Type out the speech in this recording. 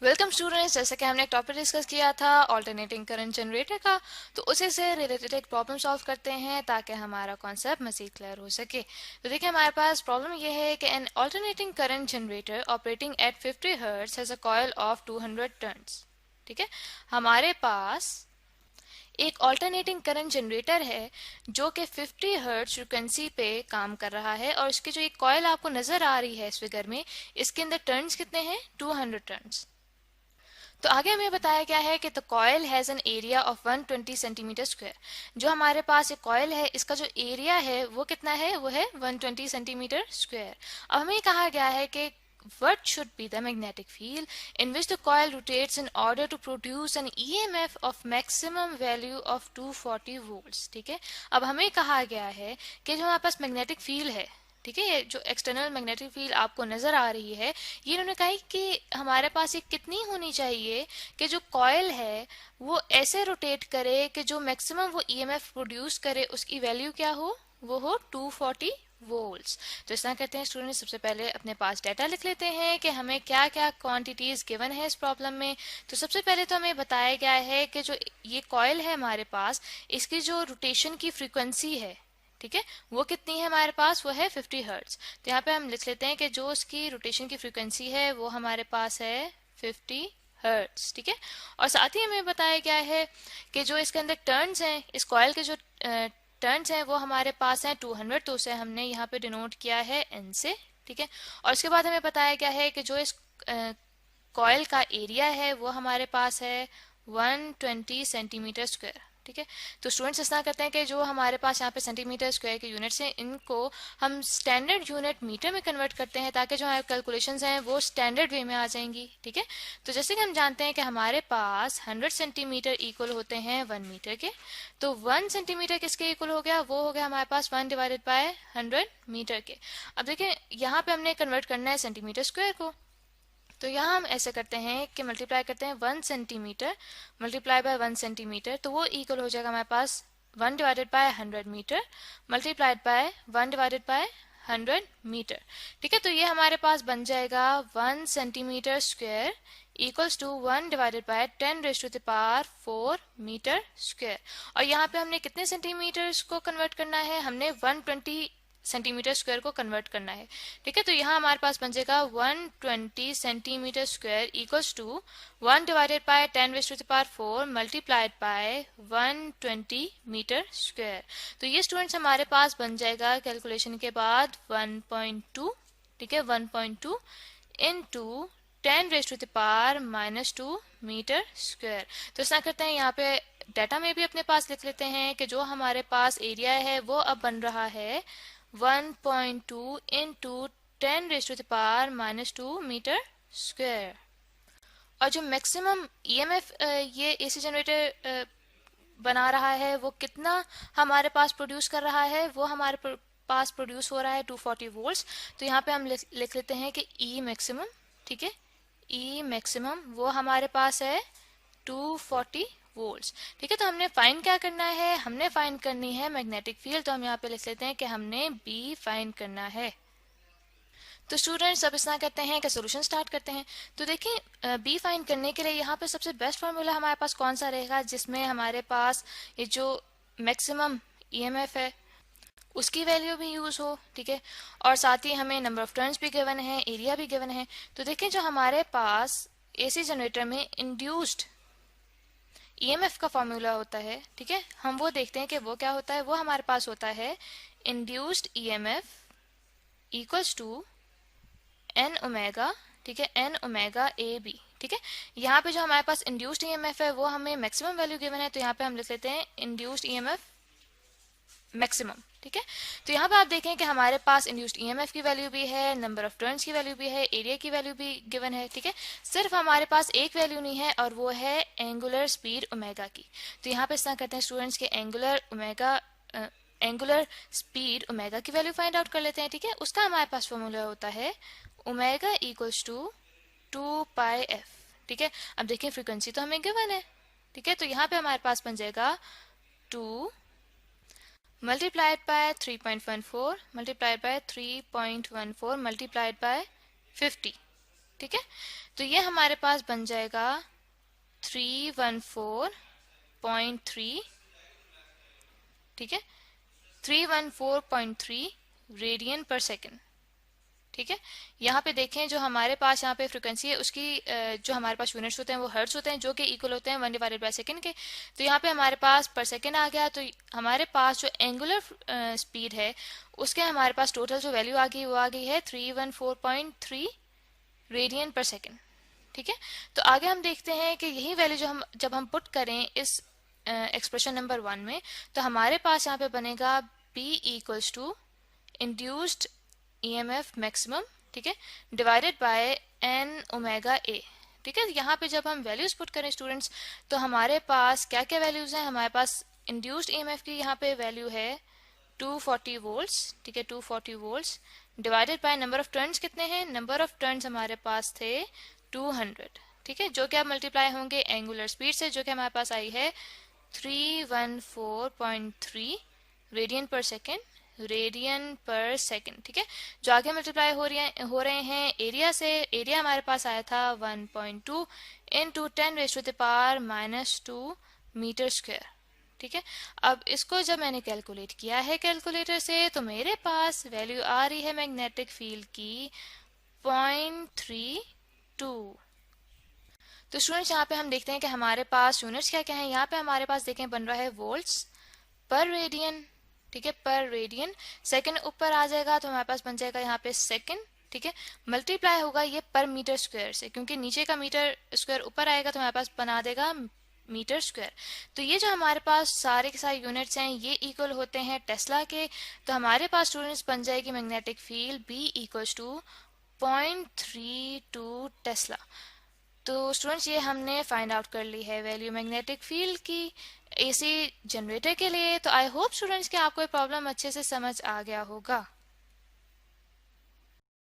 Welcome students. जैसे कि हमने एक टॉपिक डिस्कस किया था ऑल्टरनेटिंग करंट जनरेटर का, तो उसी से रिलेटेड एक प्रॉब्लम सॉल्व करते हैं ताकि हमारा कॉन्सेप्ट मज़ीद क्लियर हो सके। तो देखिए, हमारे पास प्रॉब्लम ये है कि an alternating current generator operating at 50 hertz has a coil of 200 turns. ठीक है, हमारे पास एक ऑल्टरनेटिंग करंट जनरेटर है जो कि 50 हर्ट्ज फ्रिक्वेंसी पे काम कर रहा है, और इसकी जो एक कॉइल आपको नज़र आ रही है इस फिगर में, इसके अंदर टर्न्स कितने हैं? 200 टर्न्स। तो आगे हमें बताया गया है कि the coil has an area of 120 centimetre square. जो हमारे पास एक कॉयल है, इसका जो एरिया है वो कितना है? वो है 120 सेंटीमीटर स्क्वायर। अब हमें कहा गया है कि what should be the magnetic field in which the coil rotates in order to produce an EMF of maximum value of 240 volts। ठीक है, अब हमें कहा गया है कि जो हमारे पास मैग्नेटिक फील्ड है, ठीक है, ये जो एक्सटर्नल मैग्नेटिक फील्ड आपको नजर आ रही है, ये इन्होंने कहा है कि हमारे पास ये कितनी होनी चाहिए कि जो कॉयल है वो ऐसे रोटेट करे कि जो मैक्सिमम वो ईएमएफ प्रोड्यूस करे उसकी वैल्यू क्या हो? वो हो 240 वोल्ट्स। तो इस तरह करते हैं स्टूडेंट, सबसे पहले अपने पास डाटा लिख लेते हैं कि हमें क्या क्या क्वांटिटीज गिवन है इस प्रॉब्लम में। तो सबसे पहले तो हमें बताया गया है कि जो ये कॉयल है हमारे पास, इसकी जो रोटेशन की फ्रीक्वेंसी है, ठीक है, वो कितनी है हमारे पास? वो है 50 हर्ट्ज। तो यहाँ पे हम लिख लेते हैं कि जो उसकी रोटेशन की फ्रीक्वेंसी है वो हमारे पास है 50 हर्ट्ज। ठीक है, और साथ ही हमें बताया गया है कि जो इसके अंदर टर्न्स हैं, इस कॉयल के जो टर्न्स हैं वो हमारे पास हैं 200, तो उसे हमने यहाँ पे डिनोट किया है एन से। ठीक है, और उसके बाद हमें बताया गया है कि जो इस कॉयल का एरिया है वो हमारे पास है 120 सेंटीमीटर स्क्वायर। ठीक है, तो स्टूडेंट्स इस तरह करते हैं कि जो हमारे पास यहाँ पे सेंटीमीटर स्क्वायर के यूनिट्स हैं, इनको हम स्टैंडर्ड यूनिट मीटर में कन्वर्ट करते हैं ताकि जो हमारे कैलकुलेशंस हैं वो स्टैंडर्ड वे में आ जाएंगी। ठीक है, तो जैसे कि हम जानते हैं कि हमारे पास 100 सेंटीमीटर इक्वल होते हैं 1 मीटर के, तो 1 सेंटीमीटर किसके इक्वल हो गया? वो हो गया हमारे पास 1 डिवाइडेड बाय 100 मीटर के। अब देखिए, यहाँ पे हमने कन्वर्ट करना है सेंटीमीटर स्क्वायर को, तो यहाँ हम ऐसे करते हैं कि मल्टीप्लाई करते हैं 1 सेंटीमीटर मल्टीप्लाई बाय 1 सेंटीमीटर, तो वो इक्वल हो जाएगा हमारे पास 1 divided by 100 metre multiplied by 1 divided by 100 metre. ठीक है, तो ये हमारे पास बन जाएगा 1 centimetre square equals to 1 divided by 10 raise to the power 4 metre square. और यहाँ पे हमने कितने सेंटीमीटर्स को कन्वर्ट करना है? हमने 120 सेंटीमीटर स्क्वायर को कन्वर्ट करना है। ठीक है, तो यहाँ हमारे पास बन जाएगा 120 centimetre square equals to 1 divided by 10 raise to the power 4 multiplied by 120 metre square. तो ये स्टूडेंट्स हमारे पास बन जाएगा कैलकुलेशन के बाद 1.2। ठीक है, 1.2 into 10 raise to the power -2 metre square. तो इस तरह करते हैं, यहाँ पे डाटा में भी अपने पास लिख लेते हैं कि जो हमारे पास एरिया है वो अब बन रहा है 1.2 into 10 raise to the power -2 metre square. और जो मैक्सिमम ईएमएफ ये एसी जनरेटर बना रहा है वो कितना हमारे पास प्रोड्यूस कर रहा है? वो हमारे पास प्रोड्यूस हो रहा है 240 वोल्ट्स। तो यहाँ पे हम लिख लेते हैं कि ई मैक्सिमम, ठीक है, ई मैक्सिमम वो हमारे पास है 240 वोल्ट्स। ठीक है, तो हमने फाइंड क्या करना है? हमने फाइंड करनी है मैग्नेटिक फील्ड। तो हम यहाँ पे लिख लेते हैं कि हमने बी फाइंड करना है। तो स्टूडेंट्स अब इस तरह कहते हैं कि सोल्यूशन स्टार्ट करते हैं। तो देखिए, बी फाइंड करने के लिए यहाँ पे सबसे बेस्ट फार्मूला हमारे पास कौन सा रहेगा जिसमें हमारे पास ये जो मैक्सिमम ईएमएफ है उसकी वैल्यू भी यूज हो। ठीक है, और साथ ही हमें नंबर ऑफ टर्न्स भी गिवन है, एरिया भी गिवन है। तो देखिए, जो हमारे पास एसी जनरेटर में इंड्यूस्ड ईएमएफ का फॉर्मूला होता है, ठीक है, हम वो देखते हैं कि वो क्या होता है। वो हमारे पास होता है induced EMF equals to N omega, ठीक है, एन ओमेगा ए बी। ठीक है, यहाँ पे जो हमारे पास इंड्यूस्ड ईएमएफ है वो हमें मैक्सिमम वैल्यू गिवन है, तो यहाँ पे हम लिख लेते हैं इंड्यूस्ड ईएमएफ मैक्सिमम। ठीक है, तो यहाँ पे आप देखें कि हमारे पास इंड्यूस्ड ईएमएफ की वैल्यू भी है, नंबर ऑफ टर्न्स की वैल्यू भी है, एरिया की वैल्यू भी गिवन है। ठीक है, सिर्फ हमारे पास एक वैल्यू नहीं है और वो है एंगुलर स्पीड ओमेगा की। तो यहाँ पे इस तरह कहते हैं स्टूडेंट्स के एंगुलर स्पीड ओमेगा की वैल्यू फाइंड आउट कर लेते हैं। ठीक है, उसका हमारे पास फॉर्मूला होता है ओमेगा इक्वल्स टू 2πf। ठीक है, अब देखिए फ्रीक्वेंसी तो हमें गिवन है। ठीक है, तो यहाँ पे हमारे पास बन जाएगा 2 multiplied by 3.14 multiplied by 3.14 multiplied by 50। ठीक है, तो ये हमारे पास बन जाएगा 314.3, ठीक है, 314.3 रेडियन पर सेकेंड। ठीक है, यहाँ पे देखें जो हमारे पास यहाँ पे फ्रिक्वेंसी है उसकी जो हमारे पास यूनिट्स होते हैं वो हर्ट्ज होते हैं, जो कि इक्वल होते हैं 1/सेकेंड के। तो यहाँ पे हमारे पास पर सेकेंड आ गया, तो हमारे पास जो एंगुलर स्पीड है उसके हमारे पास टोटल जो वैल्यू आ गई वो आ गई है 314.3 रेडियन पर सेकेंड। ठीक है, तो आगे हम देखते हैं कि यही वैल्यू जब हम पुट करें इस एक्सप्रेशन नंबर 1 में, तो हमारे पास यहाँ पे बनेगा B equals to induced EMF maximum, ठीक है, divided by n omega A. ठीक है, यहाँ पे जब हम वैल्यूज पुट करें स्टूडेंट्स, तो हमारे पास क्या क्या वैल्यूज हैं। हमारे पास इंड्यूस्ड EMF की यहाँ पे वैल्यू है 240 वोल्ट्स, ठीक है, 240 volts divided by number of turns कितने हैं, नंबर ऑफ टर्न्स हमारे पास थे 200, ठीक है, जो कि अब मल्टीप्लाई होंगे एंगुलर स्पीड से, जो कि हमारे पास आई है 314.3 रेडियन पर सेकेंड, रेडियन पर सेकेंड। ठीक है, जो आगे मल्टीप्लाई हो रहे हैं एरिया से। एरिया हमारे पास आया था 1.2 इंटू 10⁻⁻² मीटर स्क्वायर। ठीक है, अब इसको जब मैंने कैलकुलेट किया है कैलकुलेटर से, तो मेरे पास वैल्यू आ रही है मैग्नेटिक फील्ड की 0.32। तो स्टूडेंट्स यहाँ पे हम देखते हैं कि हमारे पास यूनिट्स क्या क्या है। यहाँ पे हमारे पास देखें बन रहा है वोल्ट्स पर रेडियन, ठीक है, पर रेडियन। सेकंड ऊपर आ जाएगा तो हमारे पास बन जाएगा यहाँ पे सेकंड, ठीक है, मल्टीप्लाई होगा ये पर मीटर स्क्वायर से, क्योंकि नीचे का मीटर स्क्वायर ऊपर आएगा तो हमारे पास बना देगा मीटर स्क्वायर। तो ये जो हमारे पास सारे के सारे यूनिट्स हैं ये इक्वल होते हैं टेस्ला के। तो हमारे पास स्टूडेंट्स बन जाएगी magnetic field B equals to 0.32 tesla. तो स्टूडेंट्स ये हमने फाइंड आउट कर ली है वैल्यू मैग्नेटिक फील्ड की AC जनरेटर के लिए। तो आई होप स्टूडेंट्स कि आपको ये प्रॉब्लम अच्छे से समझ आ गया होगा।